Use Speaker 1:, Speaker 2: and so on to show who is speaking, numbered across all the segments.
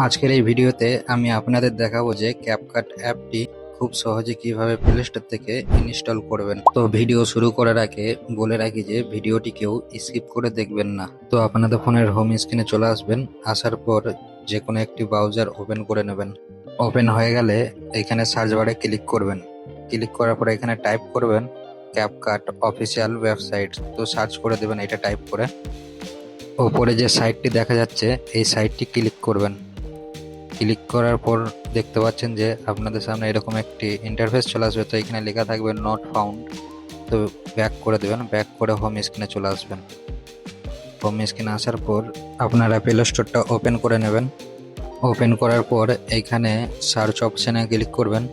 Speaker 1: আজকের এই ভিডিওতে আমি আপনাদের দেখাবো যে ক্যাপকাট অ্যাপটি খুব সহজে কিভাবে প্লে স্টোর থেকে ইনস্টল করবেন। তো ভিডিও শুরু করার আগে বলে রাখি যে ভিডিওটি কেউ স্কিপ করে দেখবেন না। তো আপনাদের ফোনের হোম স্ক্রিনে চলে আসবেন, আসার পর যে কোনো একটি ব্রাউজার ওপেন করে নেবেন। ওপেন হয়ে গেলে এখানে সার্চ বারে ক্লিক করবেন। ক্লিক করার পর এখানে টাইপ করবেন ক্যাপকাট অফিসিয়াল ওয়েবসাইট। তো সার্চ করে দেবেন এটা টাইপ করে। ওপরে যে সাইটটি দেখা যাচ্ছে এই সাইটটি ক্লিক করবেন। ক্লিক করার পর দেখতে পাচ্ছেন যে আপনাদের সামনে এরকম একটি ইন্টারফেস চলে আসবে। তো এখানে লেখা থাকবে নট ফাউন্ড। তো ব্যাক করে দেবেন, ব্যাক করে হোম স্ক্রিনে চলে আসবেন। হোম স্ক্রিনে আসার পর আপনারা প্লে স্টোরটা ওপেন করে নেবেন। ওপেন করার পর এখানে সার্চ অপশানে ক্লিক করবেন।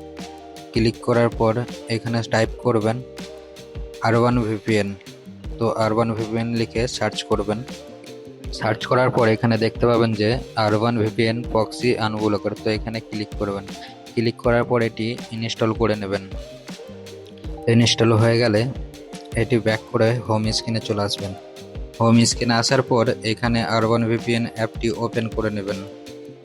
Speaker 1: ক্লিক করার পর এখানে টাইপ করবেন আরবান ভিপিএন। তো আরবান ভিপিএন লিখে সার্চ করবেন। সার্চ করার পর এখানে দেখতে পাবেন যে আরবান ভিপিএন প্রক্সি আনব্লকার। তো এখানে ক্লিক করবেন। ক্লিক করার পর এটি ইনস্টল করে নেবেন। ইনস্টল হয়ে গেলে এটি ব্যাক করে হোম স্ক্রিনে চলে আসবেন। হোম স্ক্রিনে আসার পর এখানে আরবান ভিপিএন অ্যাপটি ওপেন করে নেবেন।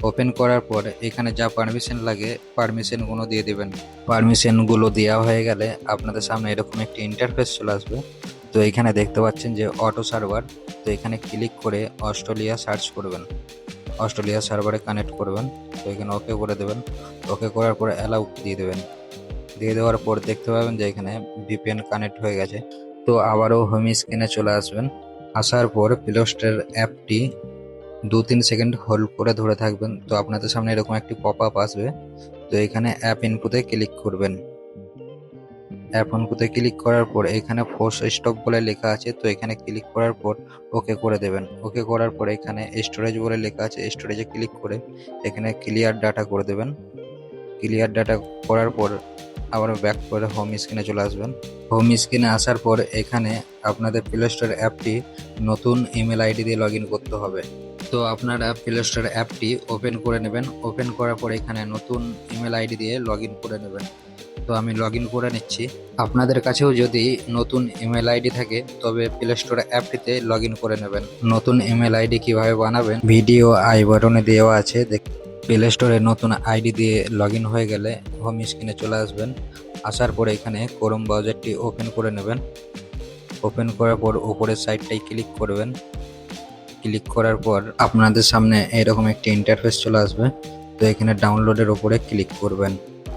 Speaker 1: ওপেন করার পর এখানে যা পারমিশন লাগে পারমিশনগুলো দিয়ে দেবেন। পারমিশনগুলো দেওয়া হয়ে গেলে আপনাদের সামনে এরকম একটি ইন্টারফেস চলে আসবে। তো এখানে দেখতে পাচ্ছেন যে অটো সার্ভার। তো এখানে ক্লিক করে অস্ট্রেলিয়া সার্চ করবেন, অস্ট্রেলিয়া সার্ভারে কানেক্ট করবেন। তো এখানে ওকে করে দেবেন। ওকে করার পরে অ্যালাউ দিয়ে দেবেন। দিয়ে দেওয়ার পর দেখতে পাবেন যে এখানে ভিপিএন কানেক্ট হয়ে গেছে। তো আবারও হোম স্ক্রিনে চলে আসবেন। আসার পর প্লে স্টোর অ্যাপটি 2-3 সেকেন্ড হোল্ড করে ধরে থাকবেন। তো আপনাদের সামনে এরকম একটি পপ আপ আসবে। তো এখানে অ্যাপ ইনপুটে ক্লিক করবেন। অ্যাপ ইনপুটে ক্লিক করার পর এখানে ফোর্স স্টপ বলে লেখা আছে। তো এখানে ক্লিক করার পর ওকে করে দেবেন। ওকে করার পর এখানে স্টোরেজ বলে লেখা আছে, স্টোরেজে ক্লিক করে এখানে ক্লিয়ার ডাটা করে দেবেন। ক্লিয়ার ডাটা করার পর আবার ব্যাক করে হোম স্ক্রিনে চলে আসবেন। হোম স্ক্রিনে আসার পর এখানে আপনাদের প্লে স্টোর অ্যাপটি নতুন ইমেল আইডি দিয়ে লগ ইন করতে হবে। তো আপনারা প্লে স্টোর অ্যাপটি ওপেন করে নেবেন। ওপেন করার পর এখানে নতুন ইমেল আইডি দিয়ে লগ ইন করে নেবেন। তো আমি লগ ইন করে নিচ্ছি। আপনাদের কাছেও যদি নতুন ইমেল আইডি থাকে তবে প্লে স্টোর অ্যাপটিতে লগ ইন করে নেবেন। নতুন ইমেল আইডি কিভাবে বানাবেন ভিডিও আই বাটনে দেওয়া আছে। প্লে স্টোরে নতুন আইডি দিয়ে লগ ইন হয়ে গেলে হোম স্ক্রিনে চলে আসবেন। আসার পরে এখানে ক্রোম ব্রাউজারটি ওপেন করে নেবেন। ওপেন করার পর উপরের সাইডটাই ক্লিক করবেন। ক্লিক করার পর আপনাদের সামনে এরকম একটি ইন্টারফেস চলে আসবে। তো এখানে ডাউনলোডের উপরে ক্লিক করবেন।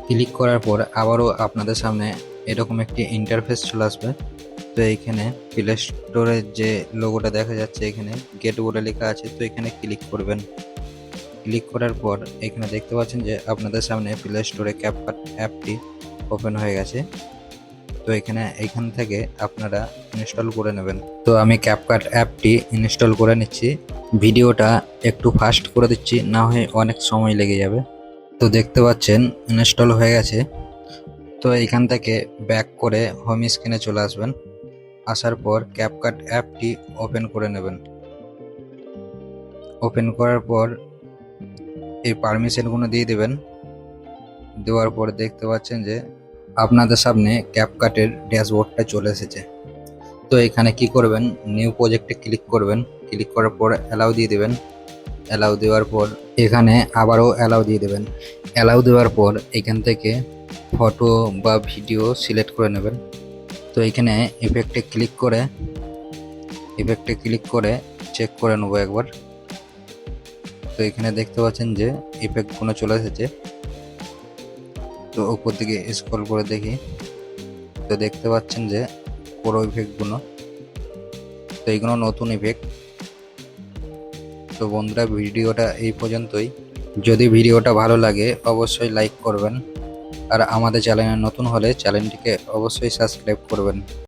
Speaker 1: ক্লিক করার পর আবারও আপনাদের সামনে এরকম একটি ইন্টারফেস চলে আসবে। তো এইখানে প্লে স্টোরের যে লোগোটা দেখা যাচ্ছে এখানে গেট বলে লেখা আছে। তো এখানে ক্লিক করবেন। ক্লিক করার পর এখানে দেখতে পাচ্ছেন যে আপনাদের সামনে প্লে স্টোরে ক্যাপকাট অ্যাপটি ওপেন হয়ে গেছে। তো এখান থেকে আপনারা ইনস্টল করে নেবেন। তো আমি ক্যাপকাট অ্যাপটি ইনস্টল করে নিচ্ছি। ভিডিওটা একটু ফাস্ট করে দিচ্ছি, না হয় অনেক সময় লেগে যাবে। তো দেখতে পাচ্ছেন ইনস্টল হয়ে গেছে। তো এখান থেকে ব্যাক করে হোম স্ক্রিনে চলে আসবেন। আসার পর ক্যাপকাট অ্যাপটি ওপেন করে নেবেন। ওপেন করার পর এই পারমিশনগুলো দিয়ে দেবেন। দেওয়ার পর দেখতে পাচ্ছেন যে আপনাদের সামনে ক্যাপকাটের ড্যাশবোর্ডটা চলে এসেছে। তো এখানে কি করবেন, নিউ প্রজেক্টে ক্লিক করবেন। ক্লিক করার পর অ্যালাউ দিয়ে দেবেন। অ্যালাউ দেওয়ার পর এখানে আবারও অ্যালাউ দিয়ে দেবেন। অ্যালাউ দেওয়ার পর এখান থেকে ফটো বা ভিডিও সিলেক্ট করে নেবেন। তো এখানে ইফেক্টে ক্লিক করে চেক করে নেবো একবার। তো এখানে দেখতে পাচ্ছেন যে ইফেক্টগুলো চলে এসেছে। তো উপর দিকে স্ক্রল করে দেখি, তো দেখতে পাচ্ছেন যে পুরো ইফেক্টগুলো। তো এইগুলো নতুন ইফেক্ট। তো বন্ধুরা ভিডিওটা এই পর্যন্তই। যদি ভিডিওটা ভালো লাগে অবশ্যই লাইক করবেন, আর আমাদের চ্যানেলে নতুন হলে চ্যানেলটিকে অবশ্যই সাবস্ক্রাইব করবেন।